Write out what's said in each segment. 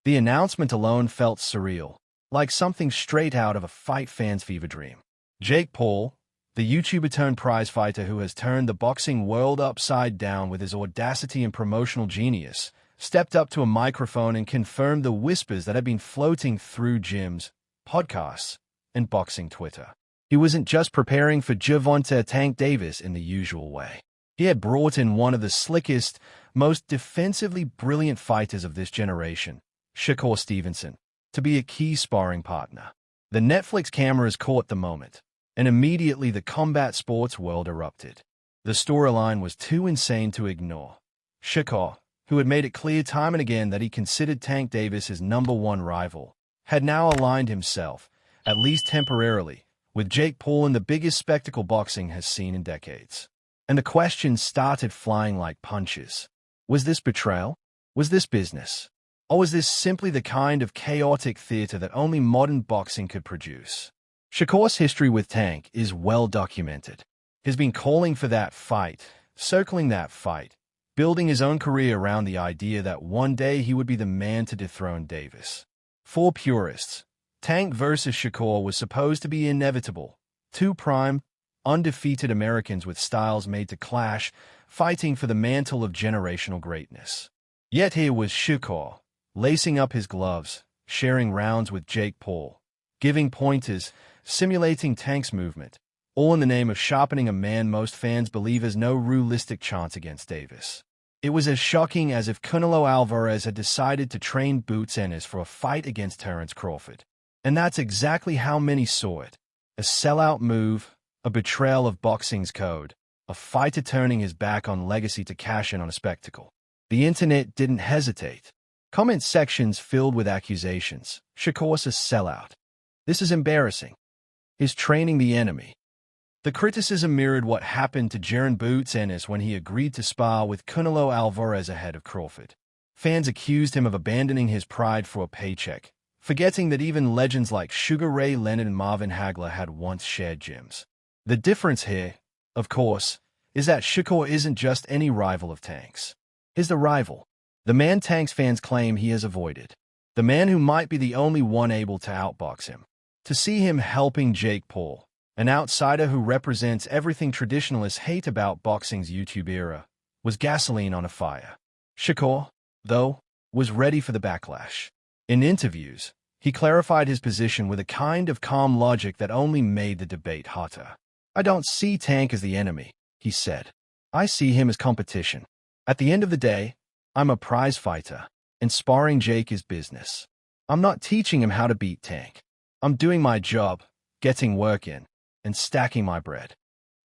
The announcement alone felt surreal, like something straight out of a fight fan's fever dream. Jake Paul, the YouTuber turned prize fighter who has turned the boxing world upside down with his audacity and promotional genius, stepped up to a microphone and confirmed the whispers that had been floating through gyms, podcasts, and boxing Twitter. He wasn't just preparing for Gervonta Tank Davis in the usual way. He had brought in one of the slickest, most defensively brilliant fighters of this generation, Shakur Stevenson, to be a key sparring partner. The Netflix cameras caught the moment, and immediately the combat sports world erupted. The storyline was too insane to ignore. Shakur, who had made it clear time and again that he considered Tank Davis his #1 rival, had now aligned himself, at least temporarily, with Jake Paul in the biggest spectacle boxing has seen in decades. And the questions started flying like punches. Was this betrayal? Was this business? Or was this simply the kind of chaotic theater that only modern boxing could produce? Shakur's history with Tank is well documented. He's been calling for that fight, circling that fight, building his own career around the idea that one day he would be the man to dethrone Davis. For purists, Tank versus Shakur was supposed to be inevitable. Two prime, undefeated Americans with styles made to clash, fighting for the mantle of generational greatness. Yet here was Shakur, lacing up his gloves, sharing rounds with Jake Paul, giving pointers, simulating Tank's movement, all in the name of sharpening a man most fans believe has no realistic chance against Davis. It was as shocking as if Canelo Alvarez had decided to train Boots Ennis for a fight against Terence Crawford. And that's exactly how many saw it. A sellout move, a betrayal of boxing's code, a fighter turning his back on legacy to cash in on a spectacle. The internet didn't hesitate. Comment sections filled with accusations. Shakur's a sellout. This is embarrassing. He's training the enemy. The criticism mirrored what happened to Jaron Boots Ennis when he agreed to spar with Canelo Alvarez ahead of Crawford. Fans accused him of abandoning his pride for a paycheck, forgetting that even legends like Sugar Ray Leonard and Marvin Hagler had once shared gyms. The difference here, of course, is that Shakur isn't just any rival of Tank's. He's the rival. The man Tank's fans claim he has avoided. The man who might be the only one able to outbox him. To see him helping Jake Paul, an outsider who represents everything traditionalists hate about boxing's YouTube era, was gasoline on a fire. Shakur, though, was ready for the backlash. In interviews, he clarified his position with a kind of calm logic that only made the debate hotter. "I don't see Tank as the enemy," he said. "I see him as competition. At the end of the day, I'm a prize fighter, and sparring Jake is business. I'm not teaching him how to beat Tank. I'm doing my job, getting work in, and stacking my bread."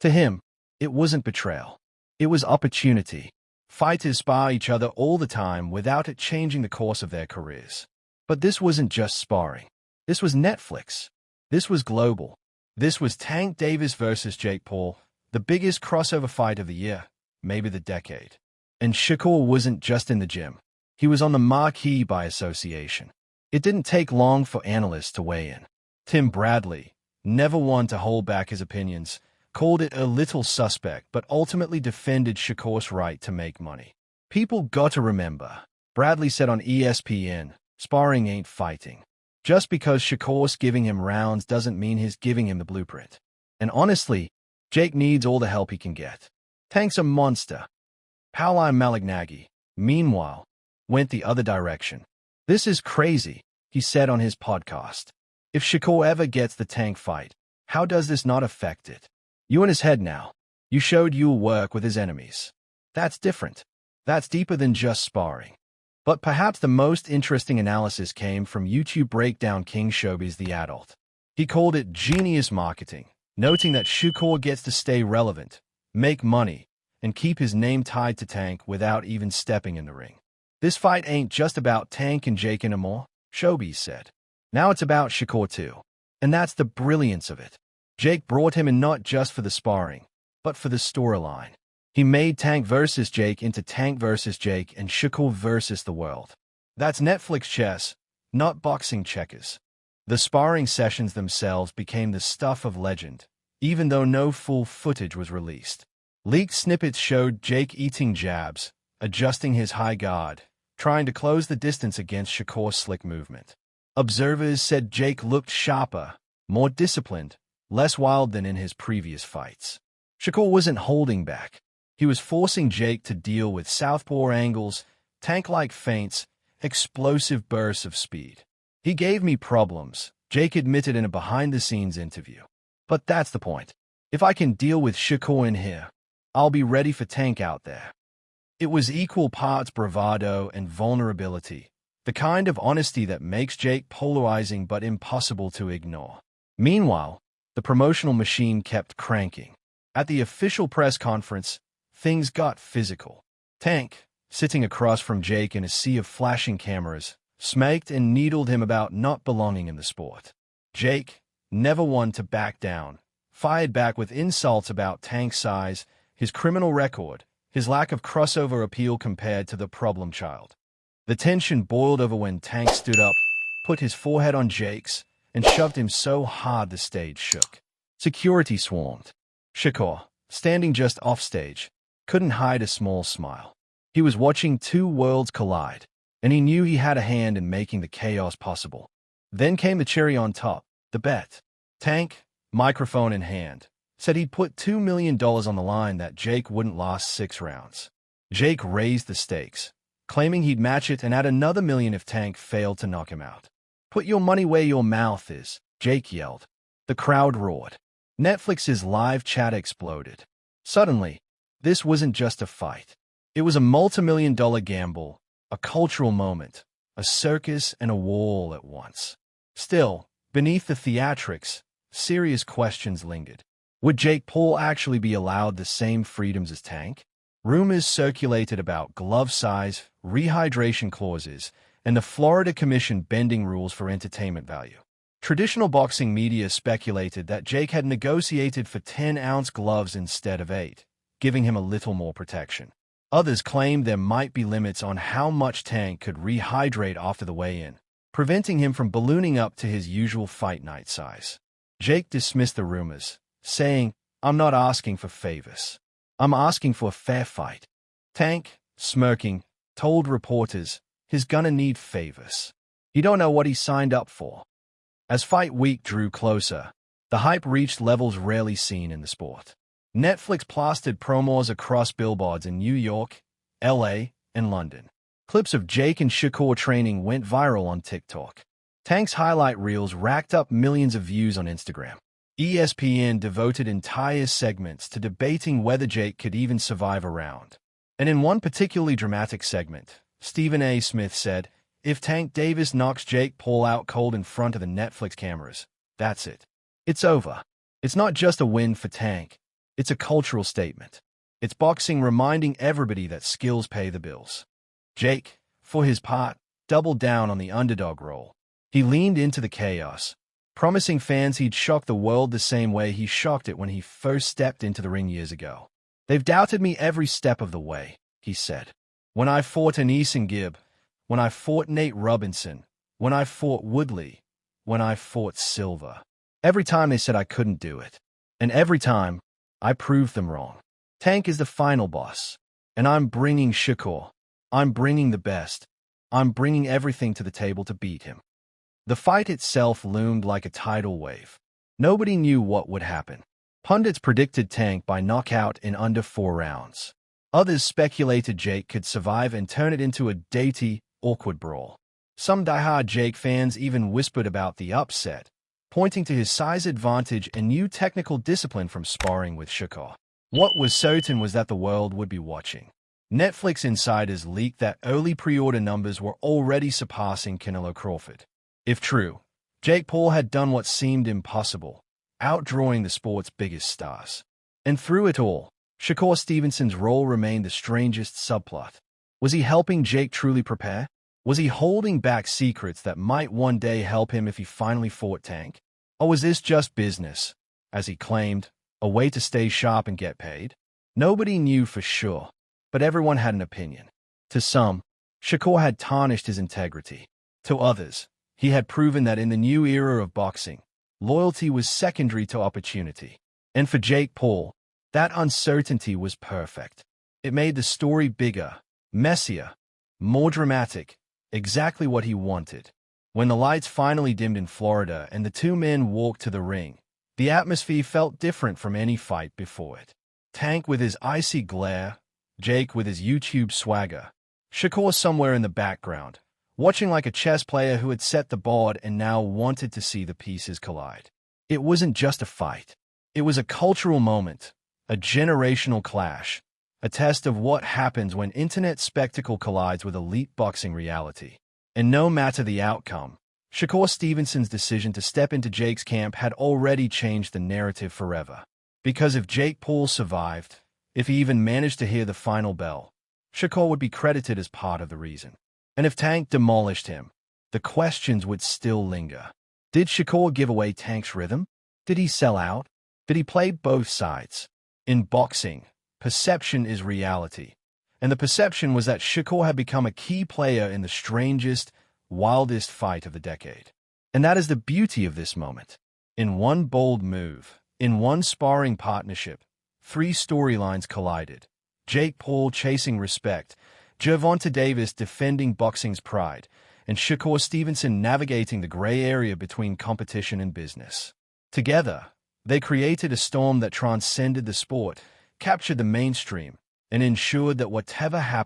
To him, it wasn't betrayal. It was opportunity. Fighters spar each other all the time without it changing the course of their careers. But this wasn't just sparring. This was Netflix. This was global. This was Tank Davis versus Jake Paul, the biggest crossover fight of the year, maybe the decade. And Shakur wasn't just in the gym. He was on the marquee by association. It didn't take long for analysts to weigh in. Tim Bradley, never one to hold back his opinions, called it a little suspect but ultimately defended Shakur's right to make money. "People got to remember," Bradley said on ESPN, "sparring ain't fighting. Just because Shakur's giving him rounds doesn't mean he's giving him the blueprint. And honestly, Jake needs all the help he can get. Tank's a monster." Pauline Malignaggi, meanwhile, went the other direction. "This is crazy," he said on his podcast. "If Shakur ever gets the Tank fight, how does this not affect it? You in his head now. You showed you'll work with his enemies. That's different. That's deeper than just sparring." But perhaps the most interesting analysis came from YouTube breakdown king Showbiz the Adult. He called it genius marketing, noting that Shakur gets to stay relevant, make money, and keep his name tied to Tank without even stepping in the ring. "This fight ain't just about Tank and Jake anymore," Showbiz said. "Now it's about Shakur too. And that's the brilliance of it. Jake brought him in not just for the sparring, but for the storyline. He made Tank versus Jake into Tank versus Jake and Shakur versus the world. That's Netflix chess, not boxing checkers." The sparring sessions themselves became the stuff of legend, even though no full footage was released. Leaked snippets showed Jake eating jabs, adjusting his high guard, trying to close the distance against Shakur's slick movement. Observers said Jake looked sharper, more disciplined, less wild than in his previous fights. Shakur wasn't holding back. He was forcing Jake to deal with southpaw angles, tank-like feints, explosive bursts of speed. He gave me problems, Jake admitted in a behind-the-scenes interview. But that's the point. If I can deal with Shakur in here, I'll be ready for Tank out there. It was equal parts bravado and vulnerability, the kind of honesty that makes Jake polarizing but impossible to ignore. Meanwhile, the promotional machine kept cranking. At the official press conference, things got physical. Tank, sitting across from Jake in a sea of flashing cameras, smacked and needled him about not belonging in the sport. Jake, never one to back down, fired back with insults about Tank's size, his criminal record, his lack of crossover appeal compared to the problem child. The tension boiled over when Tank stood up, put his forehead on Jake's, and shoved him so hard the stage shook. Security swarmed. Shakur, standing just offstage, couldn't hide a small smile. He was watching two worlds collide, and he knew he had a hand in making the chaos possible. Then came the cherry on top, the bet. Tank, microphone in hand, said he'd put $2 million on the line that Jake wouldn't last 6 rounds. Jake raised the stakes, claiming he'd match it and add another $1 million if Tank failed to knock him out. "Put your money where your mouth is," Jake yelled. The crowd roared. Netflix's live chat exploded. Suddenly, this wasn't just a fight. It was a multi-million-dollar gamble, a cultural moment, a circus and a wall at once. Still, beneath the theatrics, serious questions lingered. Would Jake Paul actually be allowed the same freedoms as Tank? Rumors circulated about glove size, rehydration clauses, and the Florida Commission bending rules for entertainment value. Traditional boxing media speculated that Jake had negotiated for 10-ounce gloves instead of 8, giving him a little more protection. Others claimed there might be limits on how much Tank could rehydrate after the weigh-in, preventing him from ballooning up to his usual fight night size. Jake dismissed the rumors, saying, "I'm not asking for favors. I'm asking for a fair fight." Tank, smirking, told reporters he's gonna need favors. He don't know what he signed up for. As fight week drew closer, the hype reached levels rarely seen in the sport. Netflix plastered promos across billboards in New York, LA, and London. Clips of Jake and Shakur training went viral on TikTok. Tank's highlight reels racked up millions of views on Instagram. ESPN devoted entire segments to debating whether Jake could even survive a round. And in one particularly dramatic segment, Stephen A. Smith said, "If Tank Davis knocks Jake Paul out cold in front of the Netflix cameras, that's it. It's over." It's not just a win for Tank. It's a cultural statement. It's boxing reminding everybody that skills pay the bills. Jake, for his part, doubled down on the underdog role. He leaned into the chaos, promising fans he'd shock the world the same way he shocked it when he first stepped into the ring years ago. "They've doubted me every step of the way," he said. "When I fought Anison Gibb, when I fought Nate Robinson, when I fought Woodley, when I fought Silva. Every time they said I couldn't do it. And every time, I proved them wrong. Tank is the final boss. And I'm bringing Shakur. I'm bringing the best. I'm bringing everything to the table to beat him." The fight itself loomed like a tidal wave. Nobody knew what would happen. Pundits predicted Tank by knockout in under 4 rounds. Others speculated Jake could survive and turn it into a dainty, awkward brawl. Some diehard Jake fans even whispered about the upset, pointing to his size advantage and new technical discipline from sparring with Shakur. What was certain was that the world would be watching. Netflix insiders leaked that early pre-order numbers were already surpassing Canelo Crawford. If true, Jake Paul had done what seemed impossible, outdrawing the sport's biggest stars. And through it all, Shakur Stevenson's role remained the strangest subplot. Was he helping Jake truly prepare? Was he holding back secrets that might one day help him if he finally fought Tank? Or was this just business, as he claimed, a way to stay sharp and get paid? Nobody knew for sure, but everyone had an opinion. To some, Shakur had tarnished his integrity. To others, he had proven that in the new era of boxing, loyalty was secondary to opportunity. And for Jake Paul, that uncertainty was perfect. It made the story bigger, messier, More dramatic, exactly what he wanted. When the lights finally dimmed in Florida and the two men walked to the ring, the atmosphere felt different from any fight before it. Tank with his icy glare, Jake with his YouTube swagger, Shakur somewhere in the background, watching like a chess player who had set the board and now wanted to see the pieces collide. It wasn't just a fight. It was a cultural moment, a generational clash, a test of what happens when internet spectacle collides with elite boxing reality. And no matter the outcome, Shakur Stevenson's decision to step into Jake's camp had already changed the narrative forever. Because if Jake Paul survived, if he even managed to hear the final bell, Shakur would be credited as part of the reason. And if Tank demolished him, the questions would still linger. Did Shakur give away Tank's rhythm? Did he sell out? Did he play both sides? In boxing, perception is reality. And the perception was that Shakur had become a key player in the strangest, wildest fight of the decade. And that is the beauty of this moment. In one bold move, in one sparring partnership, three storylines collided. Jake Paul chasing respect, Gervonta defending boxing's pride, and Shakur Stevenson navigating the gray area between competition and business. Together, they created a storm that transcended the sport, captured the mainstream, and ensured that whatever happened